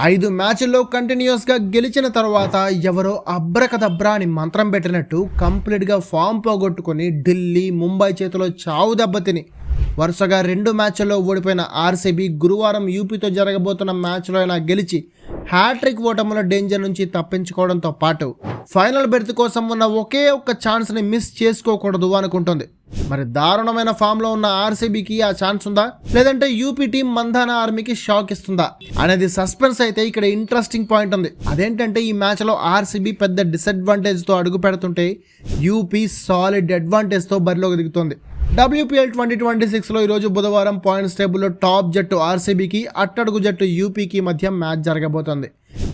5 మ్యాచ్ల్లో కంటిన్యూస్గా గెలిచిన తర్వాత ఎవరో అబ్రకదబ్రా అని మంత్రం పెట్టినట్టు కంప్లీట్గా ఫామ్ పోగొట్టుకొని ఢిల్లీ ముంబై చేతిలో చావు దెబ్బతిని వరుసగా 2 మ్యాచ్ల్లో ఓడిపోయిన ఆర్సీబీ గురువారం యూపీతో జరగబోతున్న మ్యాచ్లో అయినా గెలిచి హ్యాట్రిక్ ఓటముల డేంజర్ నుంచి తప్పించుకోవడంతో పాటు ఫైనల్ బెర్త్ కోసం ఉన్న ఒకే ఒక్క ఛాన్స్ని మిస్ చేసుకోకూడదు అనుకుంటుంది. మరి దారుణమైన ఫామ్లో ఉన్న ఆర్సీబీకి ఆ ఛాన్స్ ఉందా, లేదంటే యూపీ టీం మంధానా ఆర్మీకి షాక్ ఇస్తుందా అనేది సస్పెన్స్. అయితే ఇక్కడ ఇంట్రెస్టింగ్ పాయింట్ ఉంది. అదేంటంటే ఈ మ్యాచ్లో ఆర్సీబీ పెద్ద డిసడ్వాంటేజ్తో అడుగు పెడుతుంటే యూపీ సాలిడ్ అడ్వాంటేజ్తో బరిలోకి దిగుతుంది. WPL 2026లో ఈరోజు బుధవారం పాయింట్స్ టేబుల్లో టాప్ జట్టు ఆర్సీబీకి, అట్టడుగు జట్టు యూపీకి మధ్య మ్యాచ్ జరగబోతోంది.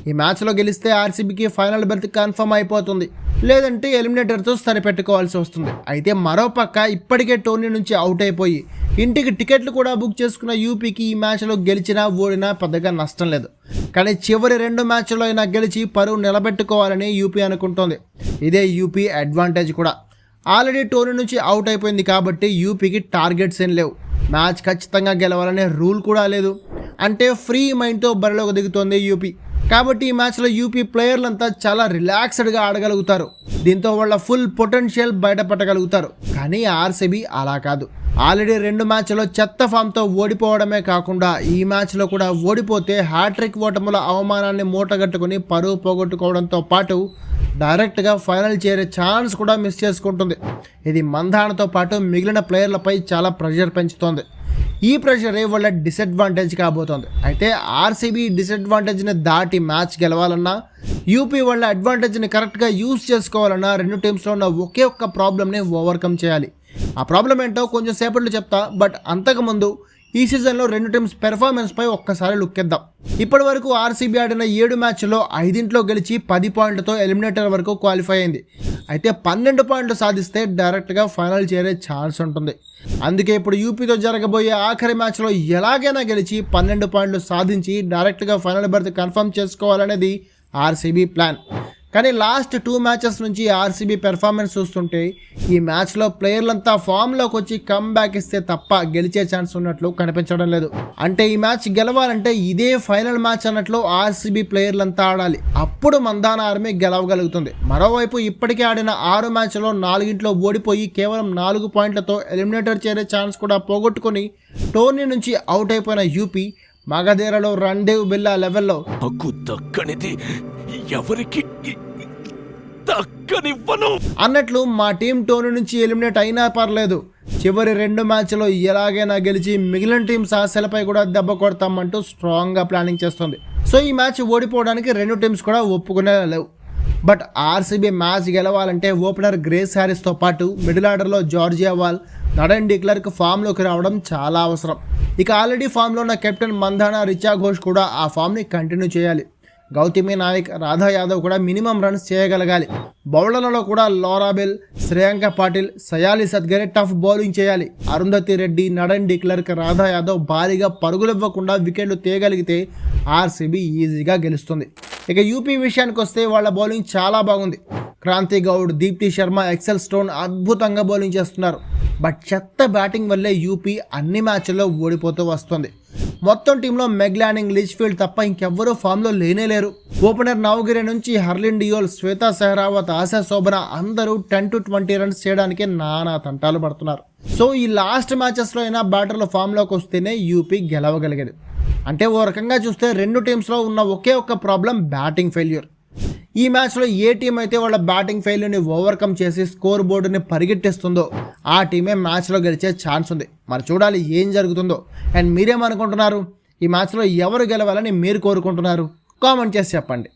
ఈ మ్యాచ్లో గెలిస్తే ఆర్సీబీకి ఫైనల్ బెర్త్ కన్ఫర్మ్ అయిపోతుంది, లేదంటే ఎలిమినేటర్తో సరిపెట్టుకోవాల్సి వస్తుంది. అయితే మరోపక్క ఇప్పటికే టోర్నీ నుంచి అవుట్ అయిపోయి ఇంటికి టికెట్లు కూడా బుక్ చేసుకున్న యూపీకి ఈ మ్యాచ్లో గెలిచినా ఓడినా పెద్దగా నష్టం లేదు. కానీ చివరి 2 మ్యాచ్ల్లో అయినా గెలిచి పరువు నిలబెట్టుకోవాలని యూపీ అనుకుంటోంది. ఇదే యూపీ అడ్వాంటేజ్ కూడా. ఆల్రెడీ టోర్నీ నుంచి అవుట్ అయిపోయింది కాబట్టి యూపీకి టార్గెట్స్ ఏం లేవు. మ్యాచ్ ఖచ్చితంగా గెలవాలనే రూల్ కూడా లేదు. అంటే ఫ్రీ మైండ్తో బరిలోకి దిగుతోంది యూపీ. కాబట్టి ఈ మ్యాచ్లో యూపీ ప్లేయర్లంతా చాలా రిలాక్స్డ్గా ఆడగలుగుతారు. దీంతో వాళ్ళ ఫుల్ పొటెన్షియల్ బయటపడగలుగుతారు. కానీ ఆర్సీబీ అలా కాదు. ఆల్రెడీ 2 మ్యాచ్లో చెత్త ఫామ్తో ఓడిపోవడమే కాకుండా ఈ మ్యాచ్లో కూడా ఓడిపోతే హ్యాట్రిక్ ఓటముల అవమానాన్ని మూటగట్టుకుని పరువు పోగొట్టుకోవడంతో పాటు డైరెక్ట్గా ఫైనల్ చేరే ఛాన్స్ కూడా మిస్ చేసుకుంటుంది. ఇది మంధానతో పాటు మిగిలిన ప్లేయర్లపై చాలా ప్రెషర్ పెంచుతోంది. ఈ ప్రెషరే వాళ్ళ డిసడ్వాంటేజ్ కాబోతోంది. అయితే ఆర్సీబీ డిసడ్వాంటేజ్ని దాటి మ్యాచ్ గెలవాలన్నా, యూపీ వాళ్ళ అడ్వాంటేజ్ని కరెక్ట్గా యూజ్ చేసుకోవాలన్నా 2 టీమ్స్లో ఉన్న ఒకే ఒక్క ప్రాబ్లమ్ని ఓవర్కమ్ చేయాలి. ఆ ప్రాబ్లం ఏంటో కొంచెం సేపట్లో చెప్తా. బట్ అంతకుముందు ఈ సీజన్లో 2 టీమ్స్ పెర్ఫార్మెన్స్పై ఒక్కసారి లుక్ ఇద్దాం. ఇప్పటి వరకు ఆర్సీబీ ఆడిన 7 మ్యాచ్ల్లో 5 గెలిచి 10 పాయింట్లతో ఎలిమినేటర్ వరకు క్వాలిఫై అయింది. అయితే 12 పాయింట్లు సాధిస్తే డైరెక్ట్గా ఫైనల్ చేరే ఛాన్స్ ఉంటుంది. అందుకే ఇప్పుడు యూపీతో జరగబోయే ఆఖరి మ్యాచ్లో ఎలాగైనా గెలిచి 12 పాయింట్లు సాధించి డైరెక్ట్గా ఫైనల్ బెర్త్ కన్ఫర్మ్ చేసుకోవాలనేది ఆర్సీబీ ప్లాన్. కానీ లాస్ట్ 2 మ్యాచెస్ నుంచి ఆర్సీబీ పెర్ఫార్మెన్స్ చూస్తుంటే ఈ మ్యాచ్లో ప్లేయర్లంతా ఫామ్లోకి వచ్చి కమ్బ్యాక్ ఇస్తే తప్ప గెలిచే ఛాన్స్ ఉన్నట్లు కనిపించడం లేదు. అంటే ఈ మ్యాచ్ గెలవాలంటే ఇదే ఫైనల్ మ్యాచ్ అన్నట్లు ఆర్సీబీ ప్లేయర్లంతా ఆడాలి. అప్పుడు మంధానా ఆర్మీ గెలవగలుగుతుంది. మరోవైపు ఇప్పటికే ఆడిన 6 మ్యాచ్లో 4 ఓడిపోయి కేవలం 4 పాయింట్లతో ఎలిమినేటర్ చేరే ఛాన్స్ కూడా పోగొట్టుకుని టోర్నీ నుంచి అవుట్ అయిపోయిన యూపీ మగధీరలో రణ్దేవ్ బిల్లా లెవెల్లో ఎవరికి దక్కనివ్వను అన్నట్లు మా టీం టోర్నీ నుంచి ఎలిమినేట్ అయినా పర్లేదు, చివరి 2 మ్యాచ్లో ఎలాగైనా గెలిచి మిగిలిన టీమ్స్ ఆశలపై కూడా దెబ్బ కొడతామంటూ స్ట్రాంగ్గా ప్లానింగ్ చేస్తుంది. సో ఈ మ్యాచ్ ఓడిపోవడానికి 2 టీమ్స్ కూడా ఒప్పుకునే లేవు. బట్ ఆర్సీబీ మ్యాచ్ గెలవాలంటే ఓపెనర్ గ్రేస్ హ్యారిస్తో పాటు మిడిల్ ఆర్డర్లో జార్జియా వాల్, నడన్ డిక్లర్క్ ఫామ్లోకి రావడం చాలా అవసరం. ఇక ఆల్రెడీ ఫామ్లో ఉన్న కెప్టెన్ మంధానా, రిచా ఘోష్ కూడా ఆ ఫామ్ని కంటిన్యూ చేయాలి. గౌతమి నాయక్, రాధా యాదవ్ కూడా మినిమం రన్స్ చేయగలగాలి. బౌలర్లలో కూడా LoRa bell, Shreyanka Patil, Sayali Satghare tough bowling చేయాలి. అరుంధతి రెడ్డి, నడన్ డిక్లర్క్, రాధా యాదవ్ భారీగా పరుగులివ్వకుండా వికెట్లు తీయగలిగితే ఆర్సీబీ ఈజీగా గెలుస్తుంది. ఇక యూపీ విషయానికి వస్తే వాళ్ళ బౌలింగ్ చాలా బాగుంది. క్రాంతి గౌడ్, దీప్తి శర్మ, ఎక్సెల్ స్టోన్ అద్భుతంగా బౌలింగ్ చేస్తున్నారు. బట్ చెత్త బ్యాటింగ్ వల్లే యూపీ అన్ని మ్యాచ్ల్లో ఓడిపోతూ వస్తుంది. మొత్తం టీంలో మెగ్లానింగ్, లిచ్ఫీల్డ్ తప్ప ఇంకెవ్వరూ ఫామ్లో లేనేలేరు. ఓపెనర్ నవగిరి నుంచి హర్లిన్ డియోల్, శ్వేతా సెహ్రావత్, ఆశా శోభన అందరూ 10 to 20 రన్స్ చేయడానికి నానా తంటాలు పడుతున్నారు. సో ఈ లాస్ట్ మ్యాచెస్లో అయినా బ్యాటర్ల ఫామ్లోకి వస్తేనే యూపీ గెలవగలిగేది. అంటే ఓ రకంగా చూస్తే 2 టీమ్స్లో ఉన్న ఒకే ఒక్క ప్రాబ్లం బ్యాటింగ్ ఫెయిల్యూర్. ఈ మ్యాచ్లో ఏ టీం అయితే వాళ్ళ బ్యాటింగ్ ఫెయిల్యూర్ని ఓవర్కమ్ చేసి స్కోర్ బోర్డుని పరిగెట్టిస్తుందో ఆ టీమే మ్యాచ్లో గెలిచే ఛాన్స్ ఉంది. మరి చూడాలి ఏం జరుగుతుందో. అండ్ మీరేమనుకుంటున్నారు? ఈ మ్యాచ్లో ఎవరు గెలవాలని మీరు కోరుకుంటున్నారు? కామెంట్ చేసి చెప్పండి.